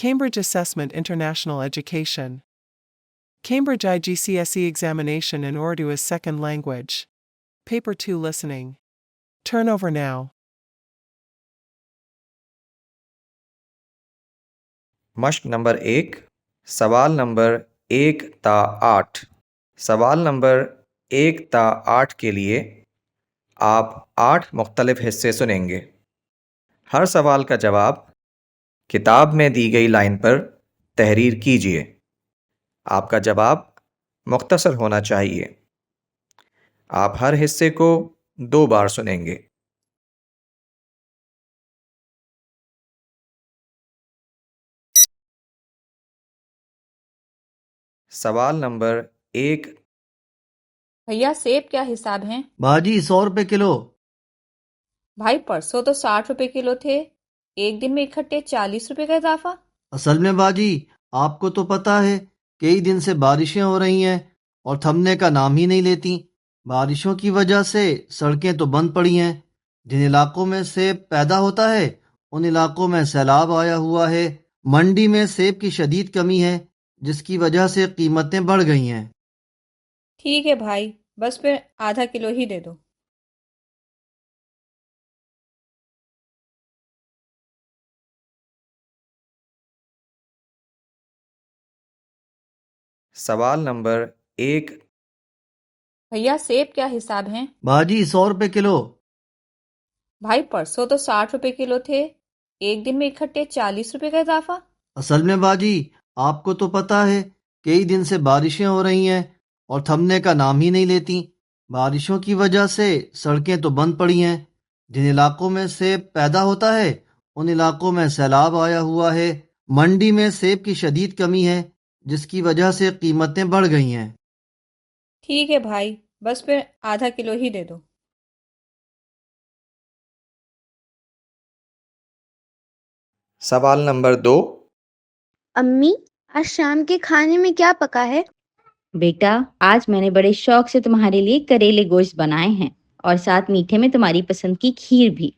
Cambridge Assessment International Education. Cambridge IGCSE examination in Urdu as second language. Paper 2 listening. Turn over now. مشق number 1 سوال number 1 تا 8 سوال number 1 تا 8 کے لیے آپ 8 مختلف حصے سنیں گے۔ ہر سوال کا جواب کتاب میں دی گئی لائن پر تحریر کیجیے۔ آپ کا جواب مختصر ہونا چاہیے۔ آپ ہر حصے کو 2 بار سنیں گے۔ سوال نمبر 1 بھیا سیب کیا حساب ہیں؟ باجی 100 روپے کلو۔ بھائی پرسوں تو 60 روپے کلو تھے، ایک دن میں اکٹھے 40 روپے کا اضافہ۔ اصل میں باجی آپ کو تو پتہ ہے کئی دن سے بارشیں ہو رہی ہیں اور تھمنے کا نام ہی نہیں لیتی۔ بارشوں کی وجہ سے سڑکیں تو بند پڑی ہیں۔ جن علاقوں میں سیب پیدا ہوتا ہے ان علاقوں میں سیلاب آیا ہوا ہے۔ منڈی میں سیب کی شدید کمی ہے جس کی وجہ سے قیمتیں بڑھ گئی ہیں۔ ٹھیک ہے بھائی، بس پھر آدھا کلو ہی دے دو۔ سوال نمبر 1 بھیا سیب کیا حساب ہیں؟ باجی 100 روپے کلو۔ بھائی پرسوں تو 60 روپے کلو تھے، ایک دن میں اکٹھے 40 روپے کا اضافہ۔ اصل میں باجی آپ کو تو پتہ ہے کئی دن سے بارشیں ہو رہی ہیں اور تھمنے کا نام ہی نہیں لیتی۔ بارشوں کی وجہ سے سڑکیں تو بند پڑی ہیں۔ جن علاقوں میں سیب پیدا ہوتا ہے ان علاقوں میں سیلاب آیا ہوا ہے۔ منڈی میں سیب کی شدید کمی ہے جس کی وجہ سے قیمتیں بڑھ گئی ہیں۔ ٹھیک ہے بھائی، بس پھر آدھا کلو ہی دے دو۔ سوال نمبر 2 امی آج شام کے کھانے میں کیا پکا ہے؟ بیٹا آج میں نے بڑے شوق سے تمہارے لیے کریلے گوشت بنائے ہیں اور ساتھ میٹھے میں تمہاری پسند کی کھیر بھی۔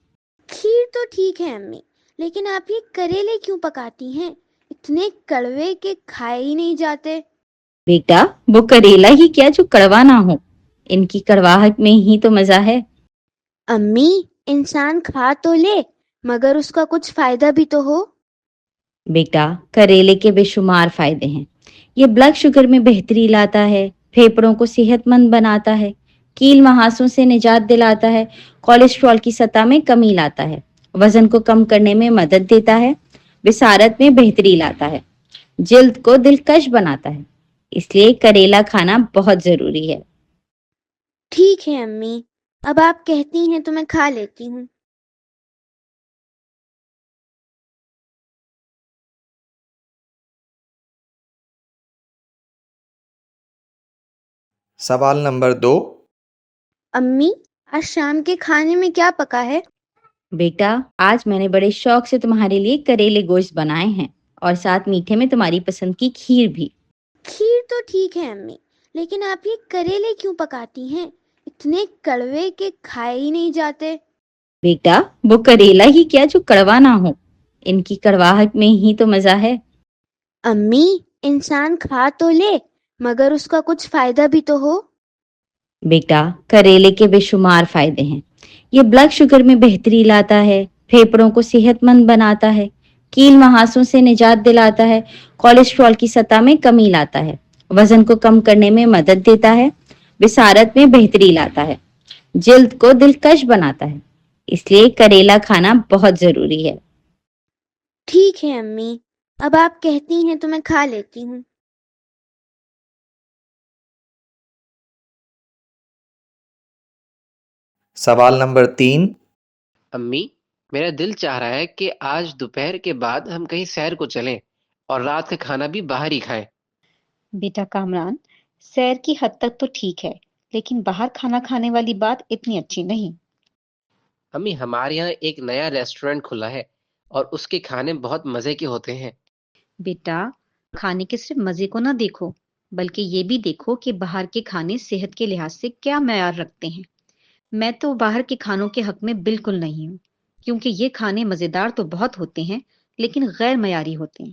کھیر تو ٹھیک ہے امی، لیکن آپ یہ کریلے کیوں پکاتی ہیں؟ اتنے کڑوے کہ کھائے ہی نہیں جاتے۔ بیٹا وہ کریلا ہی کیا جو کڑوا نہ ہو، ان کی کڑواہٹ میں ہی تو مزہ ہے۔ امی انسان کھا تو لے مگر اس کا کچھ فائدہ بھی تو ہو۔ بیٹا کریلے کے بے شمار فائدے ہیں۔ یہ بلڈ شوگر میں بہتری لاتا ہے، پھیپھڑوں کو صحت مند بناتا ہے، کیل مہاسوں سے نجات دلاتا ہے، کولیسٹرول کی سطح میں کمی لاتا ہے، وزن کو کم کرنے میں مدد دیتا ہے، بصارت میں بہتری لاتا ہے، جلد کو دلکش بناتا ہے، اس لیے کریلا کھانا بہت ضروری ہے۔ ٹھیک ہے امی، اب آپ کہتی ہیں تو میں کھا لیتی ہوں۔ سوال نمبر 2 امی آج شام کے کھانے میں کیا پکا ہے؟ بیٹا آج میں نے بڑے شوق سے تمہارے لیے کریلے گوشت بنائے ہیں اور ساتھ میٹھے میں تمہاری پسند کی کھیر بھی۔ کھیر تو ٹھیک ہے امی، لیکن آپ یہ کریلے کیوں پکاتی ہیں؟ اتنے کڑوے کہ کھائے ہی نہیں جاتے۔ بیٹا وہ کریلا ہی کیا جو کڑوا نہ ہو، ان کی کڑواہٹ میں ہی تو مزہ ہے۔ امی انسان کھا تو لے مگر اس کا کچھ فائدہ بھی تو ہو۔ بیٹا کریلے کے بے شمار فائدے ہیں۔ یہ بلڈ شوگر میں بہتری لاتا ہے، پھیپھڑوں کو صحت مند بناتا ہے، کیل مہاسوں سے نجات دلاتا ہے، کولیسٹرول کی سطح میں کمی لاتا ہے، وزن کو کم کرنے میں مدد دیتا ہے، بصارت میں بہتری لاتا ہے، جلد کو دلکش بناتا ہے، اس لیے کریلا کھانا بہت ضروری ہے۔ ٹھیک ہے امی، اب آپ کہتی ہیں تو میں کھا لیتی ہوں۔ سوال نمبر 3 امی میرا دل چاہ رہا ہے کہ آج دوپہر کے بعد ہم کہیں سیر کو چلیں اور رات کا کھانا بھی باہر ہی کھائیں۔ بیٹا کامران، سیر کی حد تک تو ٹھیک ہے لیکن باہر کھانا کھانے والی بات اتنی اچھی نہیں۔ امی ہمارے یہاں ایک نیا ریسٹورینٹ کھلا ہے اور اس کے کھانے بہت مزے کے ہوتے ہیں۔ بیٹا کھانے کے صرف مزے کو نہ دیکھو بلکہ یہ بھی دیکھو کہ باہر کے کھانے صحت کے لحاظ سے کیا معیار رکھتے ہیں۔ میں تو باہر کے کھانوں کے حق میں بالکل نہیں ہوں کیونکہ یہ کھانے مزیدار تو بہت ہوتے ہیں لیکن غیر معیاری ہوتے ہیں۔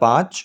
5।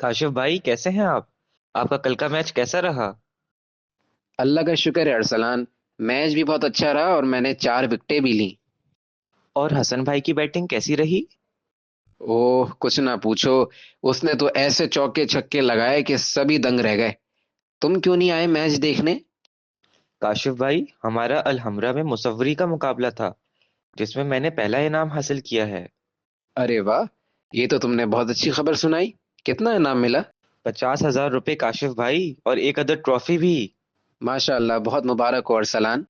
کاشف بھائی کیسے ہیں آپ کا کل کا میچ کیسا رہا؟ اللہ کا شکر ہے ارسلان، میچ بھی بہت اچھا رہا اور میں نے 4 وکٹیں بھی لیں۔ اور حسن بھائی کی بیٹنگ کیسی رہی؟ اوہ کچھ نہ پوچھو، اس نے تو ایسے چوکے چھکے لگائے کہ سبھی دنگ رہ گئے۔ تم کیوں نہیں آئے میچ دیکھنے؟ کاشف بھائی ہمارا الحمرہ میں مصوری کا مقابلہ تھا جس میں میں نے پہلا انعام حاصل کیا ہے۔ ارے واہ، یہ تو تم نے بہت اچھی خبر سنائی۔ کتنا انعام ملا؟ 50,000 روپے کاشف بھائی، اور ایک عدد ٹرافی بھی۔ ماشاء اللہ، بہت مبارک ہو ارسلان۔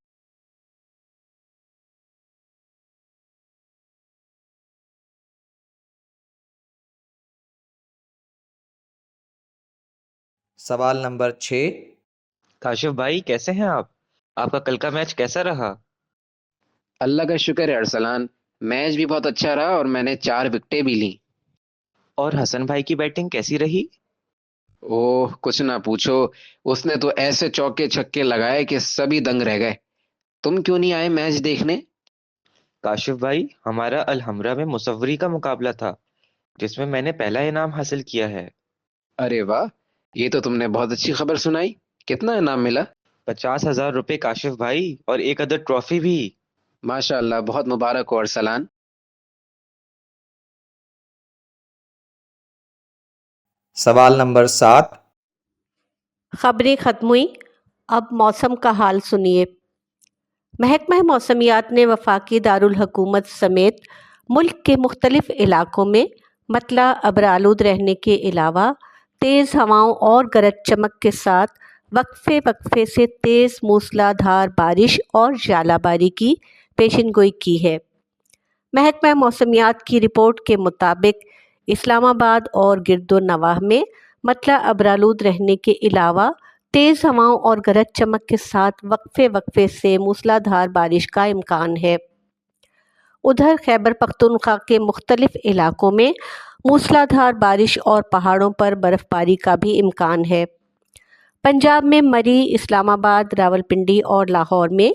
سوال نمبر 6۔ کاشف بھائی کیسے ہیں آپ کا کل کا میچ کیسا رہا؟ اللہ کا شکر ہے ارسلان، میچ بھی بہت اچھا رہا اور میں نے 4 وکٹیں بھی لیں۔ اور حسن بھائی کی بیٹنگ کیسی رہی؟ اوہ کچھ نہ پوچھو، اس نے تو ایسے چوکے چھکے لگائے کہ سبھی دنگ رہ گئے۔ تم کیوں نہیں آئے میچ دیکھنے؟ کاشف بھائی ہمارا الحمرہ میں مصوری کا مقابلہ تھا جس میں میں نے پہلا انعام حاصل کیا ہے۔ ارے واہ، یہ تو تم نے بہت اچھی خبر سنائی۔ کتنا انعام ملا؟ 50,000 روپے کاشف بھائی، اور ایک عدد ٹرافی بھی۔ ماشاء اللہ، بہت مبارک ہو ارسلان۔ سوال نمبر 7۔ خبریں ختم ہوئیں، اب موسم کا حال سنیے۔ محکمہ موسمیات نے وفاقی دارالحکومت سمیت ملک کے مختلف علاقوں میں مطلع ابرآلود رہنے کے علاوہ تیز ہواؤں اور گرج چمک کے ساتھ وقفے وقفے سے تیز موسلا دھار بارش اور ژالہ باری کی پیشن گوئی کی ہے۔ محکمہ موسمیات کی رپورٹ کے مطابق اسلام آباد اور گرد و نواح میں مطلع ابرآلود رہنے کے علاوہ تیز ہواؤں اور گرج چمک کے ساتھ وقفے وقفے سے موسلا دھار بارش کا امکان ہے۔ ادھر خیبر پختونخوا کے مختلف علاقوں میں موسلا دھار بارش اور پہاڑوں پر برف باری کا بھی امکان ہے۔ پنجاب میں مری، اسلام آباد، راولپنڈی اور لاہور میں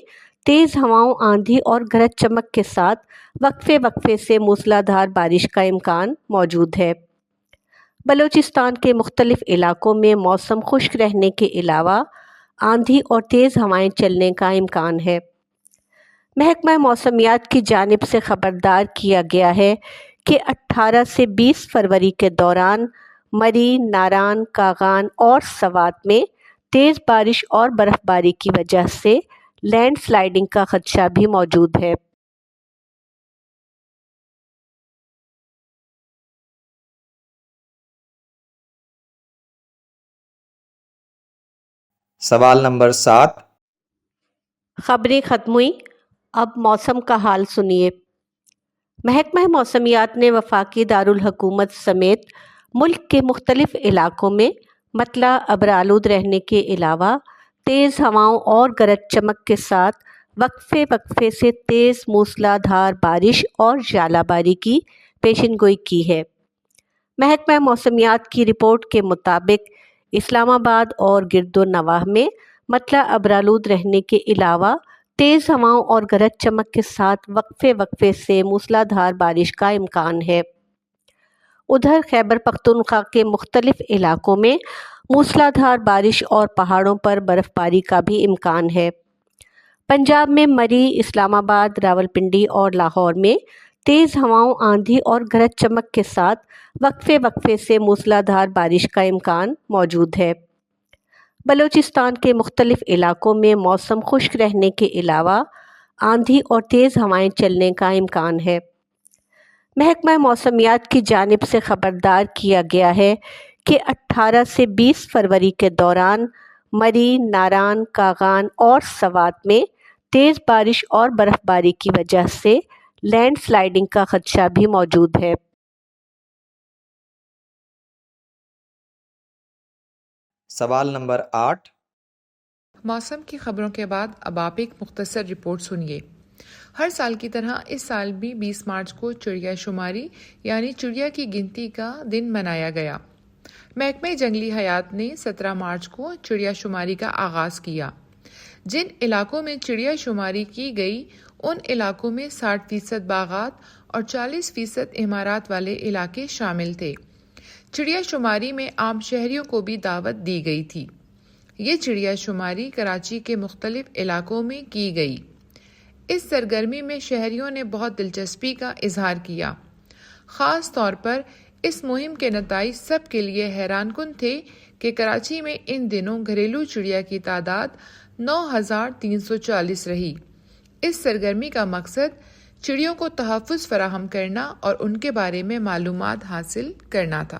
تیز ہواؤں، آندھی اور گرج چمک کے ساتھ وقفے وقفے سے موسلا دھار بارش کا امکان موجود ہے۔ بلوچستان کے مختلف علاقوں میں موسم خشک رہنے کے علاوہ آندھی اور تیز ہوائیں چلنے کا امکان ہے۔ محکمہ موسمیات کی جانب سے خبردار کیا گیا ہے کہ 18 سے 20 فروری کے دوران مری، ناران، کاغان اور سوات میں تیز بارش اور برف باری کی وجہ سے لینڈ سلائیڈنگ کا خدشہ بھی موجود ہے۔ سوال نمبر 7۔ خبریں ختم ہوئیں، اب موسم کا حال سنیے۔ محکمہ موسمیات نے وفاقی دارالحکومت سمیت ملک کے مختلف علاقوں میں مطلع ابرآلود رہنے کے علاوہ تیز ہواؤں اور گرج چمک کے ساتھ وقفے وقفے سے تیز موسلا دھار بارش اور ژالہ باری کی پیشن گوئی کی ہے۔ محکمہ موسمیات کی رپورٹ کے مطابق اسلام آباد اور گرد و نواح میں مطلع ابرآلود رہنے کے علاوہ تیز ہواؤں اور گرج چمک کے ساتھ وقفے وقفے سے موسلا دھار بارش کا امکان ہے۔ ادھر خیبر پختونخوا کے مختلف علاقوں میں موسلا دھار بارش اور پہاڑوں پر برف باری کا بھی امکان ہے۔ پنجاب میں مری، اسلام آباد، راولپنڈی اور لاہور میں تیز ہواؤں، آندھی اور گرج چمک کے ساتھ وقفے وقفے سے موسلا دھار بارش کا امکان موجود ہے۔ بلوچستان کے مختلف علاقوں میں موسم خشک رہنے کے علاوہ آندھی اور تیز ہوائیں چلنے کا امکان ہے۔ محکمہ موسمیات کی جانب سے خبردار کیا گیا ہے کہ 18 سے 20 فروری کے دوران مری، ناران، کاغان اور سوات میں تیز بارش اور برف باری کی وجہ سے لینڈ سلائیڈنگ کا خدشہ بھی موجود ہے۔ سوال نمبر 8۔ موسم کی خبروں کے بعد اب آپ ایک مختصر رپورٹ سنیے۔ ہر سال کی طرح اس سال بھی 20 مارچ کو چڑیا شماری یعنی چڑیا کی گنتی کا دن منایا گیا۔ محکمہ جنگلی حیات نے 17 مارچ کو چڑیا شماری کا آغاز کیا۔ جن علاقوں میں چڑیا شماری کی گئی ان علاقوں میں 60% باغات اور 40% عمارات والے علاقے شامل تھے۔ چڑیا شماری میں عام شہریوں کو بھی دعوت دی گئی تھی۔ یہ چڑیا شماری کراچی کے مختلف علاقوں میں کی گئی۔ اس سرگرمی میں شہریوں نے بہت دلچسپی کا اظہار کیا۔ خاص طور پر اس مہم کے نتائج سب کے لیے حیران کن تھے کہ کراچی میں ان دنوں گھریلو چڑیا کی تعداد 9,340 رہی۔ اس سرگرمی کا مقصد چڑیوں کو تحفظ فراہم کرنا اور ان کے بارے میں معلومات حاصل کرنا تھا۔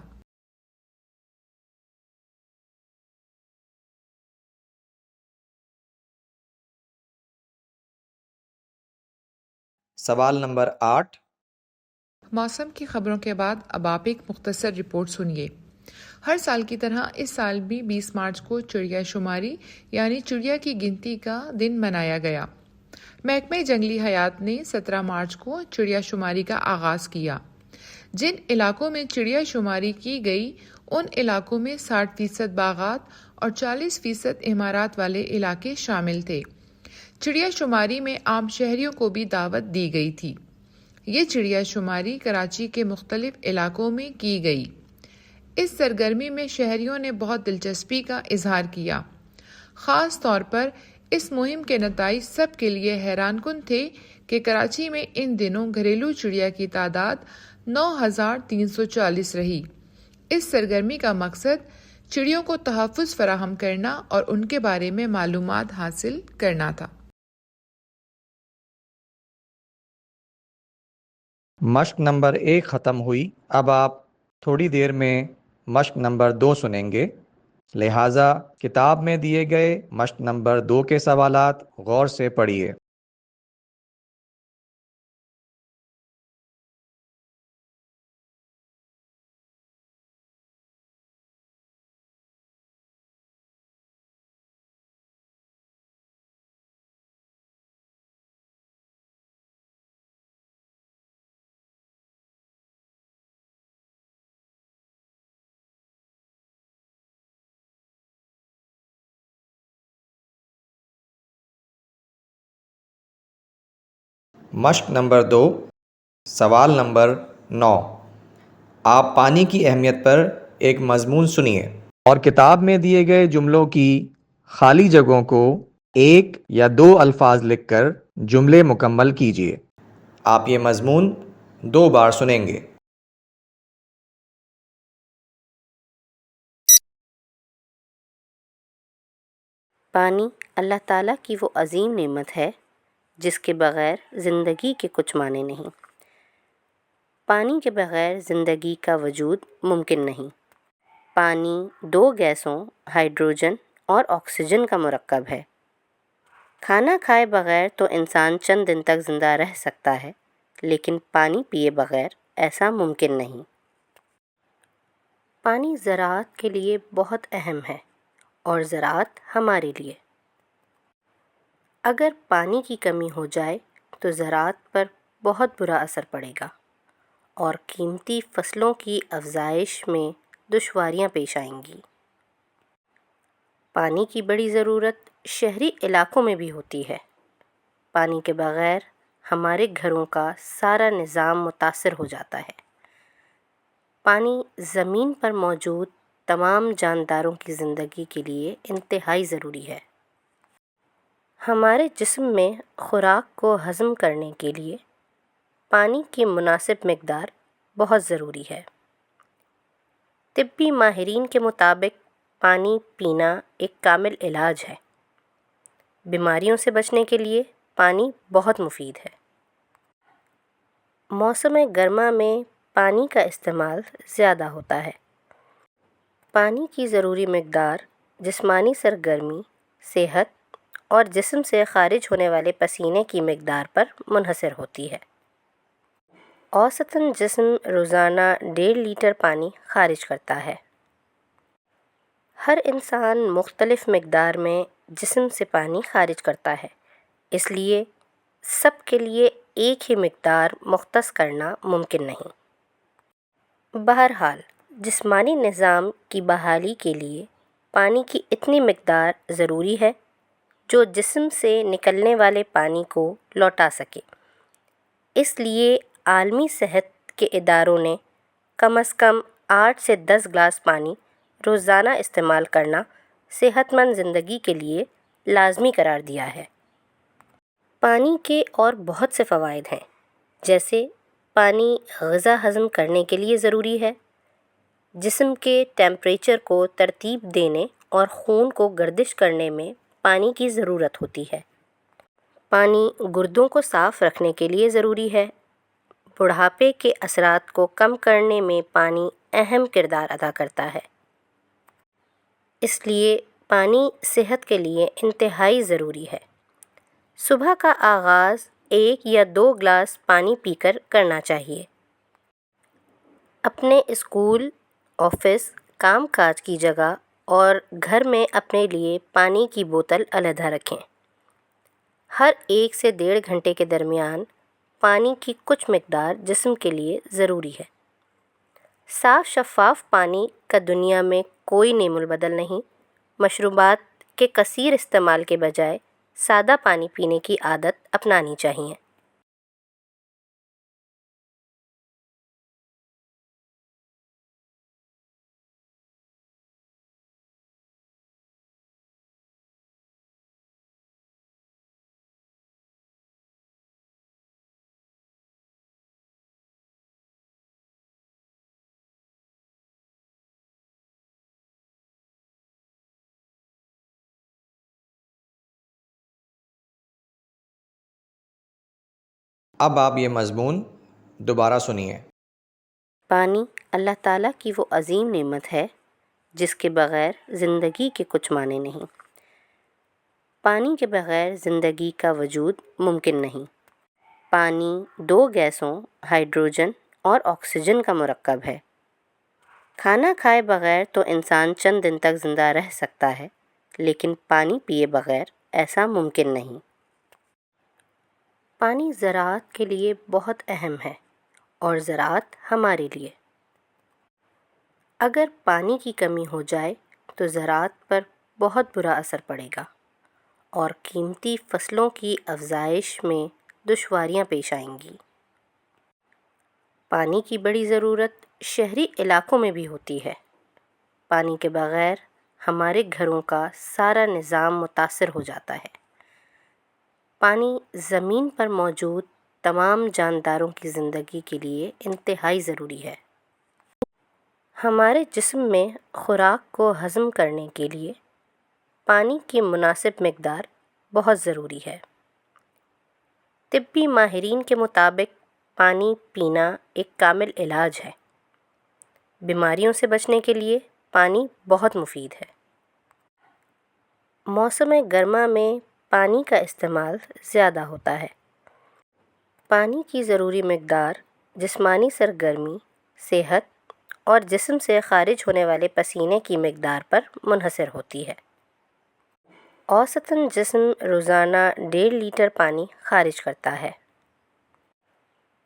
سوال نمبر 8۔ موسم کی خبروں کے بعد اب آپ ایک مختصر رپورٹ سنیے۔ ہر سال کی طرح اس سال بھی 20 مارچ کو چڑیا شماری یعنی چڑیا کی گنتی کا دن منایا گیا۔ محکمہ جنگلی حیات نے 17 مارچ کو چڑیا شماری کا آغاز کیا۔ جن علاقوں میں چڑیا شماری کی گئی ان علاقوں میں 60% باغات اور 40% عمارات والے علاقے شامل تھے۔ چڑیا شماری میں عام شہریوں کو بھی دعوت دی گئی تھی۔ یہ چڑیا شماری کراچی کے مختلف علاقوں میں کی گئی۔ اس سرگرمی میں شہریوں نے بہت دلچسپی کا اظہار کیا۔ خاص طور پر اس مہم کے نتائج سب کے لیے حیران کن تھے کہ کراچی میں ان دنوں گھریلو چڑیا کی تعداد 9,340 رہی۔ اس سرگرمی کا مقصد چڑیوں کو تحفظ فراہم کرنا اور ان کے بارے میں معلومات حاصل کرنا تھا۔ مشق نمبر 1 ختم ہوئی۔ اب آپ تھوڑی دیر میں مشق نمبر 2 سنیں گے، لہٰذا کتاب میں دیے گئے مشق نمبر 2 کے سوالات غور سے پڑھیے۔ مشق نمبر 2، سوال نمبر 9۔ آپ پانی کی اہمیت پر ایک مضمون سنیے اور کتاب میں دیے گئے جملوں کی خالی جگہوں کو 1 یا 2 الفاظ لکھ کر جملے مکمل کیجیے۔ آپ یہ مضمون 2 بار سنیں گے۔ پانی اللہ تعالیٰ کی وہ عظیم نعمت ہے جس کے بغیر زندگی کے کچھ معنی نہیں۔ پانی کے بغیر زندگی کا وجود ممکن نہیں۔ پانی 2 گیسوں ہائیڈروجن اور آکسیجن کا مرکب ہے۔ کھانا کھائے بغیر تو انسان چند دن تک زندہ رہ سکتا ہے، لیکن پانی پیے بغیر ایسا ممکن نہیں۔ پانی زراعت کے لیے بہت اہم ہے اور زراعت ہمارے لیے۔ اگر پانی کی کمی ہو جائے تو زراعت پر بہت برا اثر پڑے گا اور قیمتی فصلوں کی افزائش میں دشواریاں پیش آئیں گی۔ پانی کی بڑی ضرورت شہری علاقوں میں بھی ہوتی ہے۔ پانی کے بغیر ہمارے گھروں کا سارا نظام متاثر ہو جاتا ہے۔ پانی زمین پر موجود تمام جانداروں کی زندگی کے لیے انتہائی ضروری ہے۔ ہمارے جسم میں خوراک کو ہضم کرنے کے لیے پانی کی مناسب مقدار بہت ضروری ہے۔ طبی ماہرین کے مطابق پانی پینا ایک کامل علاج ہے۔ بیماریوں سے بچنے کے لیے پانی بہت مفید ہے۔ موسم گرما میں پانی کا استعمال زیادہ ہوتا ہے۔ پانی کی ضروری مقدار جسمانی سرگرمی، صحت اور جسم سے خارج ہونے والے پسینے کی مقدار پر منحصر ہوتی ہے۔ اوسطاً جسم روزانہ 1.5 لیٹر پانی خارج کرتا ہے۔ ہر انسان مختلف مقدار میں جسم سے پانی خارج کرتا ہے، اس لیے سب کے لیے ایک ہی مقدار مختص کرنا ممکن نہیں۔ بہرحال جسمانی نظام کی بحالی کے لیے پانی کی اتنی مقدار ضروری ہے جو جسم سے نکلنے والے پانی کو لوٹا سکے۔ اس لیے عالمی صحت کے اداروں نے کم از کم 8 سے 10 گلاس پانی روزانہ استعمال کرنا صحت مند زندگی کے لیے لازمی قرار دیا ہے۔ پانی کے اور بہت سے فوائد ہیں، جیسے پانی غذا ہضم کرنے کے لیے ضروری ہے، جسم کے ٹیمپریچر کو ترتیب دینے اور خون کو گردش کرنے میں پانی کی ضرورت ہوتی ہے۔ پانی گردوں کو صاف رکھنے کے لیے ضروری ہے۔ بڑھاپے کے اثرات کو کم کرنے میں پانی اہم کردار ادا کرتا ہے، اس لیے پانی صحت کے لیے انتہائی ضروری ہے۔ صبح کا آغاز 1 یا 2 گلاس پانی پی کر کرنا چاہیے۔ اپنے اسکول، آفس، کام کاج کی جگہ اور گھر میں اپنے لیے پانی کی بوتل علیحدہ رکھیں۔ ہر 1 سے 1.5 گھنٹے کے درمیان پانی کی کچھ مقدار جسم کے لیے ضروری ہے۔ صاف شفاف پانی کا دنیا میں کوئی نعم البدل نہیں۔ مشروبات کے کثیر استعمال کے بجائے سادہ پانی پینے کی عادت اپنانی چاہیے۔ اب آپ یہ مضمون دوبارہ سنیے۔ پانی اللہ تعالیٰ کی وہ عظیم نعمت ہے جس کے بغیر زندگی کے کچھ معنی نہیں۔ پانی کے بغیر زندگی کا وجود ممکن نہیں۔ پانی 2 گیسوں ہائیڈروجن اور آکسیجن کا مرکب ہے۔ کھانا کھائے بغیر تو انسان چند دن تک زندہ رہ سکتا ہے، لیکن پانی پیے بغیر ایسا ممکن نہیں۔ پانی زراعت کے لیے بہت اہم ہے اور زراعت ہمارے لیے۔ اگر پانی کی کمی ہو جائے تو زراعت پر بہت برا اثر پڑے گا اور قیمتی فصلوں کی افزائش میں دشواریاں پیش آئیں گی۔ پانی کی بڑی ضرورت شہری علاقوں میں بھی ہوتی ہے۔ پانی کے بغیر ہمارے گھروں کا سارا نظام متاثر ہو جاتا ہے۔ پانی زمین پر موجود تمام جانداروں کی زندگی کے لیے انتہائی ضروری ہے۔ ہمارے جسم میں خوراک کو ہضم کرنے کے لیے پانی کی مناسب مقدار بہت ضروری ہے۔ طبی ماہرین کے مطابق پانی پینا ایک کامل علاج ہے۔ بیماریوں سے بچنے کے لیے پانی بہت مفید ہے۔ موسم گرما میں پانی کا استعمال زیادہ ہوتا ہے۔ پانی کی ضروری مقدار جسمانی سرگرمی، صحت اور جسم سے خارج ہونے والے پسینے کی مقدار پر منحصر ہوتی ہے۔ اوسطاً جسم روزانہ 1.5 لیٹر پانی خارج کرتا ہے۔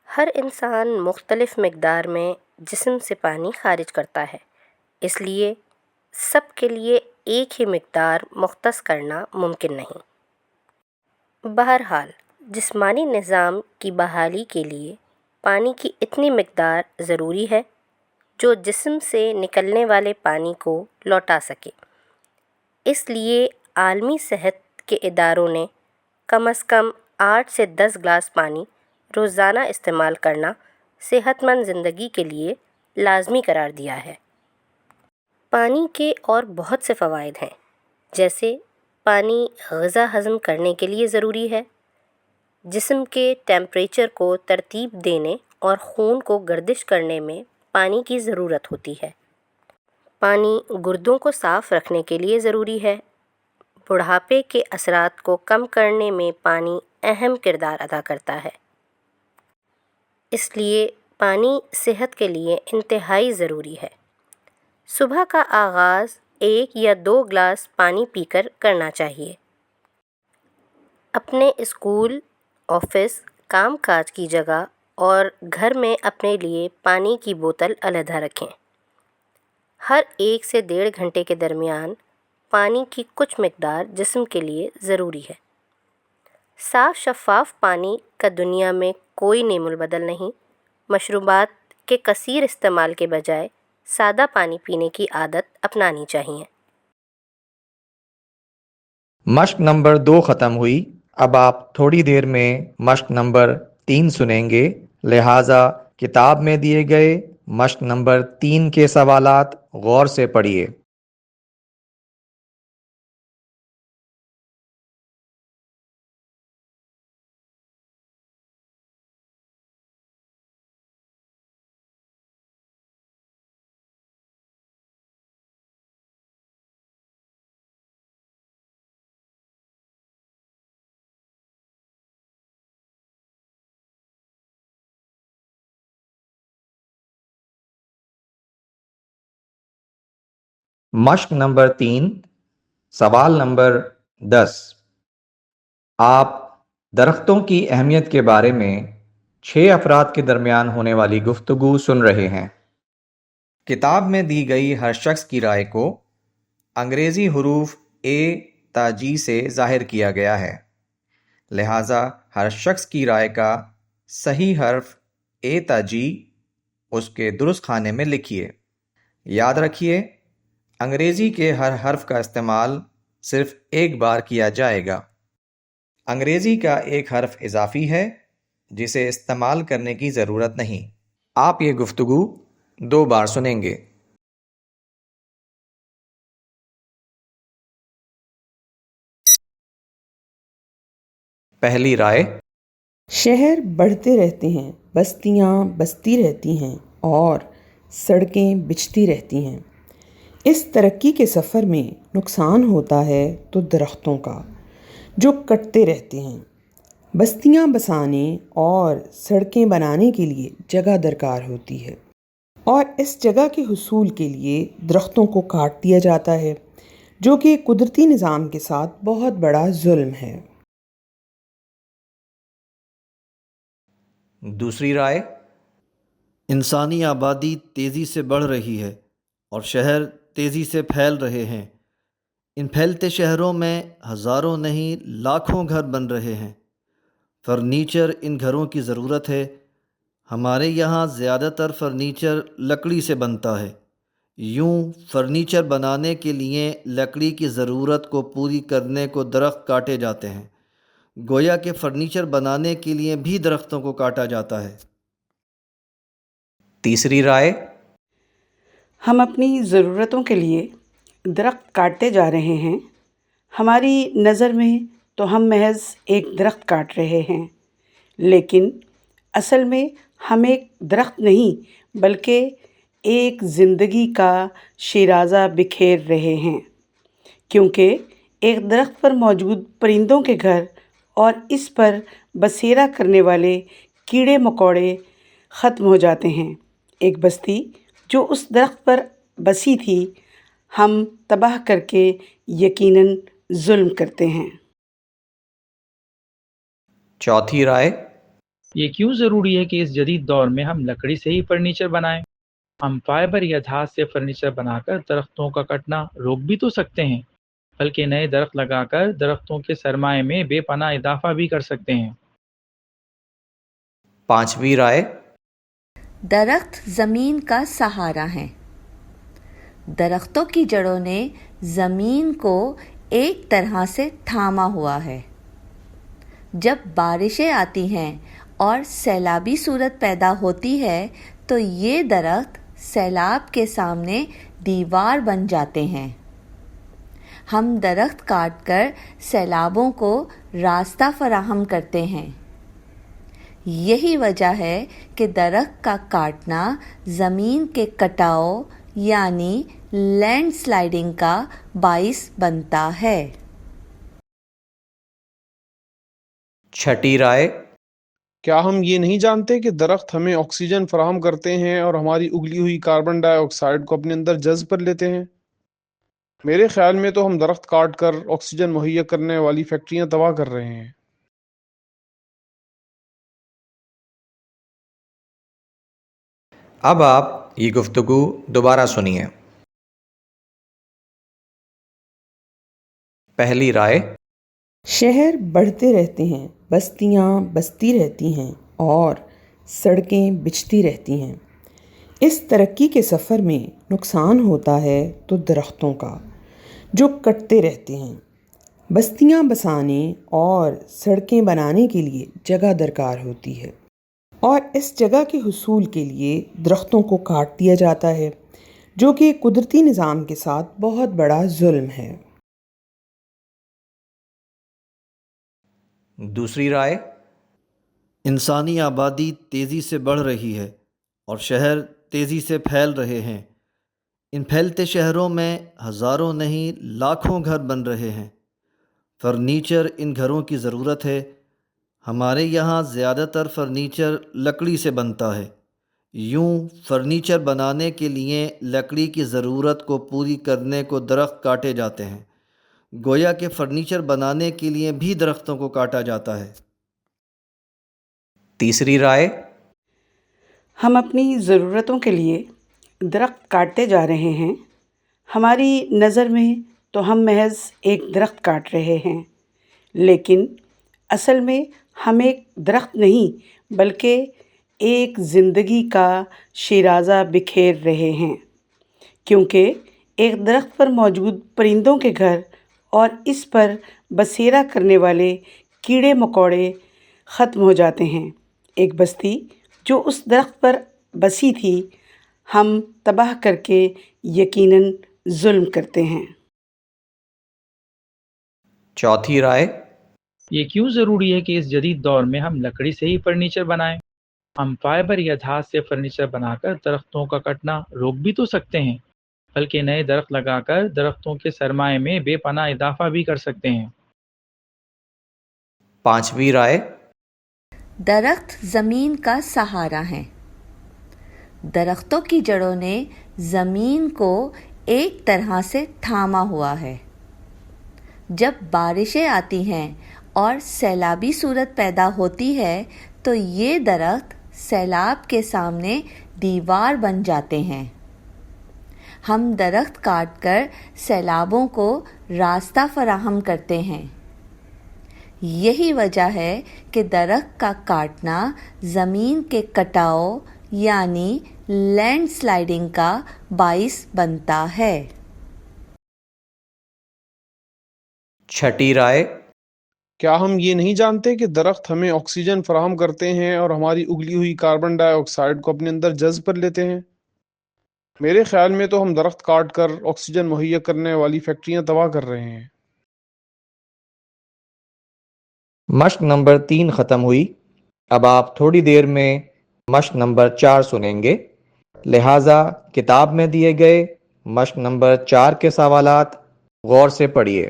ہر انسان مختلف مقدار میں جسم سے پانی خارج کرتا ہے، اس لیے سب کے لیے ایک ہی مقدار مختص کرنا ممکن نہیں۔ بہرحال جسمانی نظام کی بحالی کے لیے پانی کی اتنی مقدار ضروری ہے جو جسم سے نکلنے والے پانی کو لوٹا سکے۔ اس لیے عالمی صحت کے اداروں نے کم از کم 8 سے 10 گلاس پانی روزانہ استعمال کرنا صحت مند زندگی کے لیے لازمی قرار دیا ہے۔ پانی کے اور بہت سے فوائد ہیں، جیسے پانی غذا ہضم کرنے کے لیے ضروری ہے، جسم کے ٹیمپریچر کو ترتیب دینے اور خون کو گردش کرنے میں پانی کی ضرورت ہوتی ہے۔ پانی گردوں کو صاف رکھنے کے لیے ضروری ہے۔ بڑھاپے کے اثرات کو کم کرنے میں پانی اہم کردار ادا کرتا ہے، اس لیے پانی صحت کے لیے انتہائی ضروری ہے۔ صبح کا آغاز 1 یا 2 گلاس پانی پی کر کرنا چاہیے۔ اپنے اسکول، آفس، کام کاج کی جگہ اور گھر میں اپنے لیے پانی کی بوتل علیحدہ رکھیں۔ ہر 1 سے 1.5 گھنٹے کے درمیان پانی کی کچھ مقدار جسم کے لیے ضروری ہے۔ صاف شفاف پانی کا دنیا میں کوئی نعم البدل نہیں۔ مشروبات کے کثیر استعمال کے بجائے سادہ پانی پینے کی عادت اپنانی چاہیے۔ مشق نمبر 2 ختم ہوئی۔ اب آپ تھوڑی دیر میں مشق نمبر 3 سنیں گے، لہٰذا کتاب میں دیے گئے مشق نمبر 3 کے سوالات غور سے پڑھیے۔ مشق نمبر 3، سوال نمبر 10۔ آپ درختوں کی اہمیت کے بارے میں 6 افراد کے درمیان ہونے والی گفتگو سن رہے ہیں۔ کتاب میں دی گئی ہر شخص کی رائے کو انگریزی حروف A تا G سے ظاہر کیا گیا ہے، لہٰذا ہر شخص کی رائے کا صحیح حرف A تا G اس کے درست خانے میں لکھیے۔ یاد رکھیے، انگریزی کے ہر حرف کا استعمال صرف ایک بار کیا جائے گا۔ انگریزی کا ایک حرف اضافی ہے جسے استعمال کرنے کی ضرورت نہیں۔ آپ یہ گفتگو 2 بار سنیں گے۔ پہلی رائے: شہر بڑھتے رہتے ہیں، بستیاں بستی رہتی ہیں اور سڑکیں بچھتی رہتی ہیں۔ اس ترقی کے سفر میں نقصان ہوتا ہے تو درختوں کا، جو کٹتے رہتے ہیں۔ بستیاں بسانے اور سڑکیں بنانے کے لیے جگہ درکار ہوتی ہے، اور اس جگہ کے حصول کے لیے درختوں کو کاٹ دیا جاتا ہے، جو کہ قدرتی نظام کے ساتھ بہت بڑا ظلم ہے۔ دوسری رائے: انسانی آبادی تیزی سے بڑھ رہی ہے اور شہر تیزی سے پھیل رہے ہیں۔ ان پھیلتے شہروں میں ہزاروں نہیں لاکھوں گھر بن رہے ہیں۔ فرنیچر ان گھروں کی ضرورت ہے۔ ہمارے یہاں زیادہ تر فرنیچر لکڑی سے بنتا ہے۔ یوں فرنیچر بنانے کے لیے لکڑی کی ضرورت کو پوری کرنے کو درخت کاٹے جاتے ہیں، گویا کہ فرنیچر بنانے کے لیے بھی درختوں کو کاٹا جاتا ہے۔ تیسری رائے: ہم اپنی ضرورتوں کے لیے درخت کاٹتے جا رہے ہیں۔ ہماری نظر میں تو ہم محض ایک درخت کاٹ رہے ہیں، لیکن اصل میں ہم ایک درخت نہیں بلکہ ایک زندگی کا شیرازہ بکھیر رہے ہیں، کیونکہ ایک درخت پر موجود پرندوں کے گھر اور اس پر بسیرا کرنے والے کیڑے مکوڑے ختم ہو جاتے ہیں۔ ایک بستی جو اس درخت پر بسی تھی ہم تباہ کر کے یقیناً ظلم کرتے ہیں۔ چوتھی رائے: یہ کیوں ضروری ہے کہ اس جدید دور میں ہم لکڑی سے ہی فرنیچر بنائیں؟ ہم فائبر یا دھات سے فرنیچر بنا کر درختوں کا کٹنا روک بھی تو سکتے ہیں، بلکہ نئے درخت لگا کر درختوں کے سرمائے میں بے پناہ اضافہ بھی کر سکتے ہیں۔ پانچویں رائے: درخت زمین کا سہارا ہیں۔ درختوں کی جڑوں نے زمین کو ایک طرح سے تھاما ہوا ہے۔ جب بارشیں آتی ہیں اور سیلابی صورت پیدا ہوتی ہے تو یہ درخت سیلاب کے سامنے دیوار بن جاتے ہیں۔ ہم درخت کاٹ کر سیلابوں کو راستہ فراہم کرتے ہیں۔ یہی وجہ ہے کہ درخت کا کاٹنا زمین کے کٹاؤ یعنی لینڈ سلائڈنگ کا باعث بنتا ہے۔ چھٹی رائے: کیا ہم یہ نہیں جانتے کہ درخت ہمیں آکسیجن فراہم کرتے ہیں اور ہماری اگلی ہوئی کاربن ڈائی آکسائیڈ کو اپنے اندر جذب کر لیتے ہیں؟ میرے خیال میں تو ہم درخت کاٹ کر آکسیجن مہیا کرنے والی فیکٹریاں تباہ کر رہے ہیں۔ اب آپ یہ گفتگو دوبارہ سنیے۔ پہلی رائے: شہر بڑھتے رہتے ہیں، بستیاں بستی رہتی ہیں اور سڑکیں بچھتی رہتی ہیں۔ اس ترقی کے سفر میں نقصان ہوتا ہے تو درختوں کا جو کٹتے رہتے ہیں۔ بستیاں بسانے اور سڑکیں بنانے کے لیے جگہ درکار ہوتی ہے، اور اس جگہ کے حصول کے لیے درختوں کو کاٹ دیا جاتا ہے، جو کہ قدرتی نظام کے ساتھ بہت بڑا ظلم ہے۔ دوسری رائے، انسانی آبادی تیزی سے بڑھ رہی ہے اور شہر تیزی سے پھیل رہے ہیں۔ ان پھیلتے شہروں میں ہزاروں نہیں لاکھوں گھر بن رہے ہیں۔ فرنیچر ان گھروں کی ضرورت ہے۔ ہمارے یہاں زیادہ تر فرنیچر لکڑی سے بنتا ہے۔ یوں فرنیچر بنانے کے لیے لکڑی کی ضرورت کو پوری کرنے کو درخت کاٹے جاتے ہیں، گویا کہ فرنیچر بنانے کے لیے بھی درختوں کو کاٹا جاتا ہے۔ تیسری رائے، ہم اپنی ضرورتوں کے لیے درخت کاٹتے جا رہے ہیں۔ ہماری نظر میں تو ہم محض ایک درخت کاٹ رہے ہیں، لیکن اصل میں ہم ایک درخت نہیں بلکہ ایک زندگی کا شیرازہ بکھیر رہے ہیں، کیونکہ ایک درخت پر موجود پرندوں کے گھر اور اس پر بسیرا کرنے والے کیڑے مکوڑے ختم ہو جاتے ہیں۔ ایک بستی جو اس درخت پر بسی تھی ہم تباہ کر کے یقیناً ظلم کرتے ہیں۔ چوتھی رائے، یہ کیوں ضروری ہے کہ اس جدید دور میں ہم لکڑی سے ہی فرنیچر بنائیں؟ ہم فائبر یا دھات سے فرنیچر بنا کر درختوں کا کٹنا روک بھی تو سکتے ہیں، بلکہ نئے درخت لگا کر درختوں کے سرمائے میں بے پناہ اضافہ بھی کر سکتے ہیں۔ پانچویں رائے، درخت زمین کا سہارا ہیں۔ درختوں کی جڑوں نے زمین کو ایک طرح سے تھاما ہوا ہے۔ جب بارشیں آتی ہیں اور سیلابی صورت پیدا ہوتی ہے تو یہ درخت سیلاب کے سامنے دیوار بن جاتے ہیں۔ ہم درخت کاٹ کر سیلابوں کو راستہ فراہم کرتے ہیں۔ یہی وجہ ہے کہ درخت کا کاٹنا زمین کے کٹاؤ یعنی لینڈ سلائڈنگ کا باعث بنتا ہے۔ چھٹی رائے، کیا ہم یہ نہیں جانتے کہ درخت ہمیں آکسیجن فراہم کرتے ہیں اور ہماری اگلی ہوئی کاربن ڈائی آکسائڈ کو اپنے اندر جذب کر لیتے ہیں؟ میرے خیال میں تو ہم درخت کاٹ کر آکسیجن مہیا کرنے والی فیکٹریاں تباہ کر رہے ہیں۔ مشق نمبر 3 ختم ہوئی۔ اب آپ تھوڑی دیر میں مشق نمبر 4 سنیں گے، لہٰذا کتاب میں دیے گئے مشق نمبر 4 کے سوالات غور سے پڑھیے۔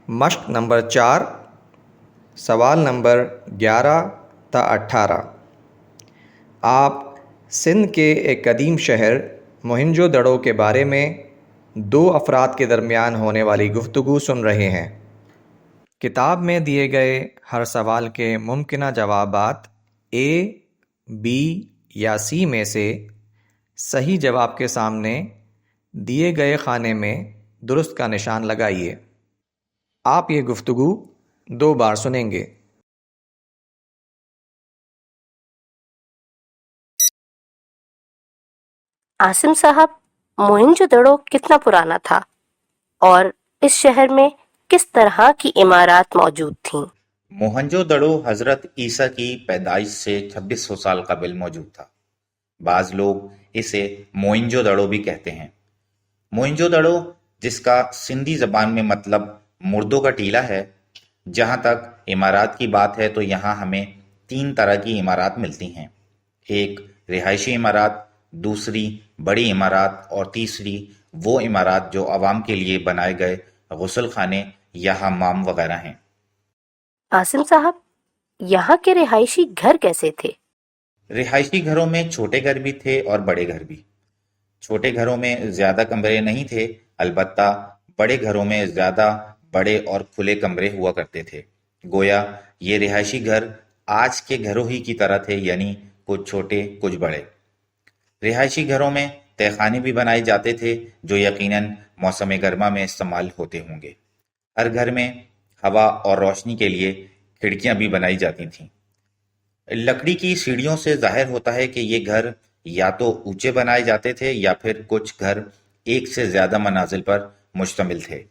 مشق نمبر 4، سوال نمبر 11 تا 18۔ آپ سندھ کے ایک قدیم شہر موہنجو دڑو کے بارے میں 2 افراد کے درمیان ہونے والی گفتگو سن رہے ہیں۔ کتاب میں دیے گئے ہر سوال کے ممکنہ جوابات A، B یا C میں سے صحیح جواب کے سامنے دیے گئے خانے میں درست کا نشان لگائیے۔ آپ یہ گفتگو 2 بار سنیں گے۔ عاصم صاحب، موہنجو دڑو کتنا پرانا تھا اور اس شہر میں کس طرح کی عمارات موجود تھیں؟ موہنجو دڑو حضرت عیسیٰ کی پیدائش سے 2600 سال قبل موجود تھا۔ بعض لوگ اسے موئنجو دڑو بھی کہتے ہیں۔ موئنجو دڑو، جس کا سندھی زبان میں مطلب مردوں کا ٹیلا ہے، جہاں تک عمارات کی بات ہے تو یہاں ہمیں 3 طرح کی عمارات ملتی ہیں۔ ایک رہائشی عمارات، دوسری بڑی عمارات اور تیسری وہ عمارات جو عوام کے لیے بنائے گئے غسل خانے یا حمام وغیرہ ہیں۔ عاصم صاحب، یہاں کے رہائشی گھر کیسے تھے؟ رہائشی گھروں میں چھوٹے گھر بھی تھے اور بڑے گھر بھی۔ چھوٹے گھروں میں زیادہ کمرے نہیں تھے، البتہ بڑے گھروں میں زیادہ بڑے اور کھلے کمرے ہوا کرتے تھے۔ گویا یہ رہائشی گھر آج کے گھروں ہی کی طرح تھے، یعنی کچھ چھوٹے کچھ بڑے۔ رہائشی گھروں میں تہہ خانے بھی بنائے جاتے تھے جو یقیناً موسم گرما میں استعمال ہوتے ہوں گے۔ ہر گھر میں ہوا اور روشنی کے لیے کھڑکیاں بھی بنائی جاتی تھیں۔ لکڑی کی سیڑھیوں سے ظاہر ہوتا ہے کہ یہ گھر یا تو اونچے بنائے جاتے تھے یا پھر کچھ گھر ایک سے زیادہ منازل پر مشتمل تھے۔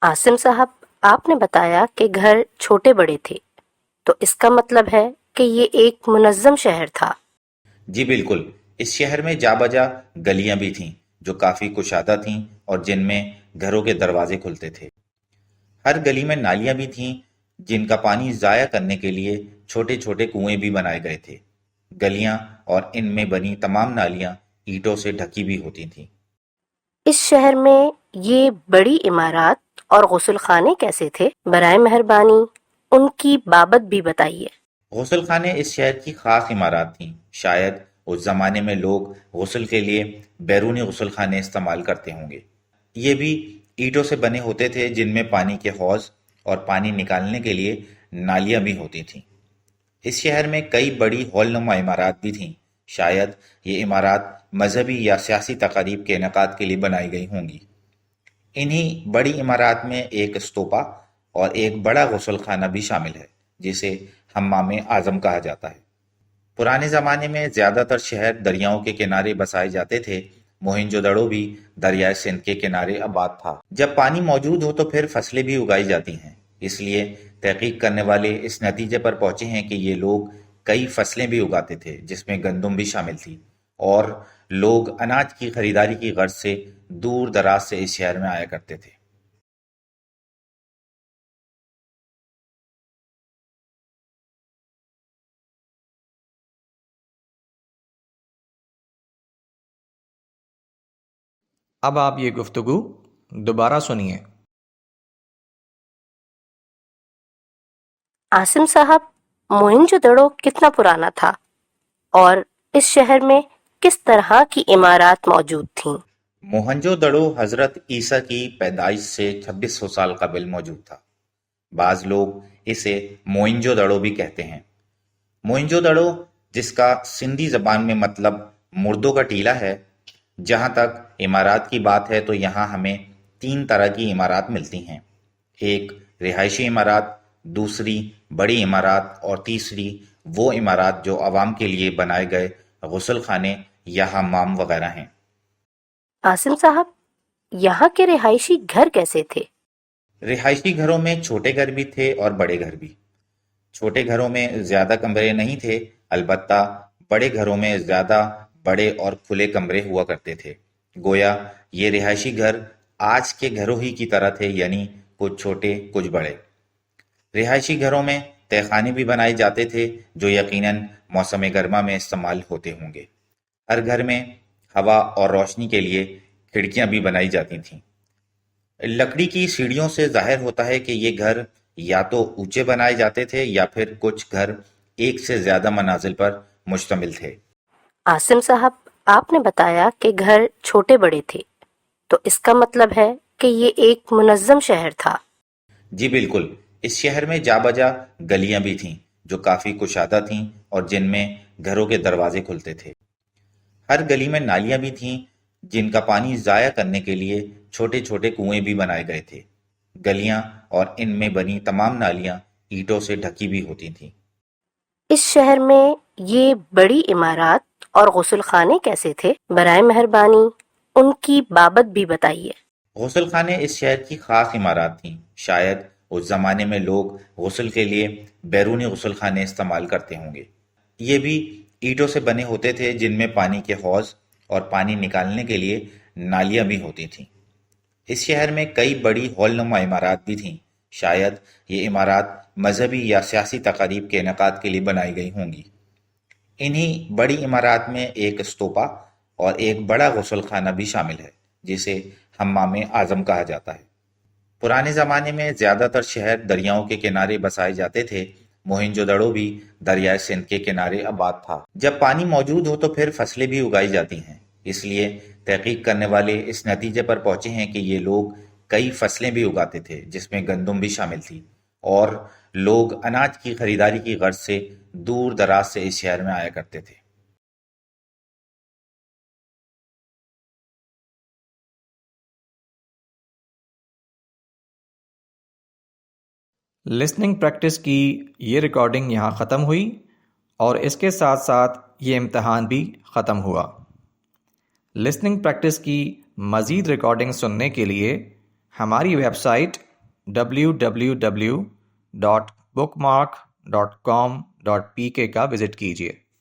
عاصم صاحب، آپ نے بتایا کہ گھر چھوٹے بڑے تھے، تو اس کا مطلب ہے کہ یہ ایک منظم شہر تھا۔ جی بالکل، اس شہر میں جا بجا گلیاں بھی تھیں جو کافی کشادہ تھیں اور جن میں گھروں کے دروازے کھلتے تھے۔ ہر گلی میں نالیاں بھی تھیں جن کا پانی ضائع کرنے کے لیے چھوٹے چھوٹے کنویں بھی بنائے گئے تھے۔ گلیاں اور ان میں بنی تمام نالیاں اینٹوں سے ڈھکی بھی ہوتی تھیں۔ اس شہر میں یہ بڑی عمارات اور غسل خانے کیسے تھے؟ برائے مہربانی ان کی بابت بھی بتائیے۔ غسل خانے اس شہر کی خاص عمارات تھیں۔ شاید اس زمانے میں لوگ غسل کے لیے بیرونی غسل خانے استعمال کرتے ہوں گے۔ یہ بھی اینٹوں سے بنے ہوتے تھے جن میں پانی کے حوض اور پانی نکالنے کے لیے نالیاں بھی ہوتی تھیں۔ اس شہر میں کئی بڑی ہال نما عمارات بھی تھیں۔ شاید یہ عمارات مذہبی یا سیاسی تقاریب کے انعقاد کے لیے بنائی گئی ہوں گی۔ انہی بڑی عمارات میں ایک استوپا اور ایک بڑا غسل خانہ بھی شامل ہے جسے حمام اعظم کہا جاتا ہے۔ پرانے زمانے میں زیادہ تر شہر دریاؤں کے کنارے بسائے جاتے تھے۔ موہنجو دڑو بھی دریائے سندھ کے کنارے آباد تھا۔ جب پانی موجود ہو تو پھر فصلیں بھی اگائی جاتی ہیں، اس لیے تحقیق کرنے والے اس نتیجے پر پہنچے ہیں کہ یہ لوگ کئی فصلیں بھی اگاتے تھے جس میں گندم بھی شامل تھی، اور لوگ اناج کی خریداری کی غرض سے دور دراز سے اس شہر میں آیا کرتے تھے۔ اب آپ یہ گفتگو دوبارہ سنیے۔ عاصم صاحب، موہنجو دڑو کتنا پرانا تھا اور اس شہر میں کس طرح کی عمارات موجود تھیں؟ موہنجو دڑو حضرت عیسیٰ کی پیدائش سے 2600 سال قبل موجود تھا۔ بعض لوگ اسے موئنجو دڑو بھی کہتے ہیں۔ موئنجو دڑو، جس کا سندھی زبان میں مطلب مردوں کا ٹیلہ ہے۔ جہاں تک عمارات کی بات ہے تو یہاں ہمیں 3 طرح کی عمارات ملتی ہیں۔ ایک رہائشی عمارات، دوسری بڑی عمارات اور تیسری وہ عمارات جو عوام کے لیے بنائے گئے غسل خانے یا حمام وغیرہ ہیں۔ عاصم صاحب، یہاں کے رہائشی گھر کیسے تھے؟ رہائشی گھروں میں چھوٹے گھر بھی تھے اور بڑے گھر بھی۔ چھوٹے گھروں میں زیادہ کمرے نہیں تھے، البتہ بڑے گھروں میں زیادہ بڑے اور کھلے کمرے ہوا کرتے تھے۔ گویا یہ رہائشی گھر آج کے گھروں ہی کی طرح تھے، یعنی کچھ چھوٹے کچھ بڑے۔ رہائشی گھروں میں تہہ خانے بھی بنائے جاتے تھے جو یقیناً موسم گرما میں استعمال ہوتے ہوں گے۔ ہر گھر میں ہوا اور روشنی کے لیے کھڑکیاں بھی بنائی جاتی تھیں۔ لکڑی کی سیڑھیوں سے ظاہر ہوتا ہے کہ یہ گھر یا تو اونچے بنائے جاتے تھے یا پھر کچھ گھر ایک سے زیادہ منازل پر مشتمل تھے۔ عاصم صاحب، آپ نے بتایا کہ گھر چھوٹے بڑے تھے، تو اس کا مطلب ہے کہ یہ ایک منظم شہر تھا۔ جی بالکل، اس شہر میں جا بجا گلیاں بھی تھیں جو کافی کشادہ تھیں اور جن میں گھروں کے دروازے کھلتے تھے۔ ہر گلی میں نالیاں بھی تھیں جن کا پانی ضائع کرنے کے لیے چھوٹے چھوٹے کنویں بھی بنائے گئے تھے۔ گلیاں اور ان میں بنی تمام نالیاں اینٹوں سے ڈھکی بھی ہوتی تھیں۔ اس شہر میں یہ بڑی عمارات اور غسل خانے کیسے تھے؟ برائے مہربانی ان کی بابت بھی بتائیے۔ غسل خانے اس شہر کی خاص عمارات تھیں۔ شاید اس زمانے میں لوگ غسل کے لیے بیرونی غسل خانے استعمال کرتے ہوں گے۔ یہ بھی اینٹوں سے بنے ہوتے تھے جن میں پانی کے حوض اور پانی نکالنے کے لیے نالیاں بھی ہوتی تھیں۔ اس شہر میں کئی بڑی ہال نما عمارات بھی تھیں۔ شاید یہ عمارات مذہبی یا سیاسی تقاریب کے انعقاد کے لیے بنائی گئی ہوں گی۔ انہی بڑی عمارات میں ایک استوپا اور ایک بڑا غسل خانہ بھی شامل ہے جسے حمام اعظم کہا جاتا ہے۔ پرانے زمانے میں زیادہ تر شہر دریاؤں کے کنارے بسائے جاتے تھے۔ موہنجو دڑو بھی دریائے سندھ کے کنارے آباد تھا۔ جب پانی موجود ہو تو پھر فصلیں بھی اگائی جاتی ہیں، اس لیے تحقیق کرنے والے اس نتیجے پر پہنچے ہیں کہ یہ لوگ کئی فصلیں بھی اگاتے تھے جس میں گندم بھی شامل تھی، اور لوگ اناج کی خریداری کی غرض سے دور دراز سے اس شہر میں آیا کرتے تھے۔ لسننگ پریکٹس کی یہ ریکارڈنگ یہاں ختم ہوئی اور اس کے ساتھ ساتھ یہ امتحان بھی ختم ہوا۔ لسننگ پریکٹس کی مزید ریکارڈنگ سننے کے لیے ہماری ویب سائٹ www.bookmark.com.pk کا وزٹ کیجیے۔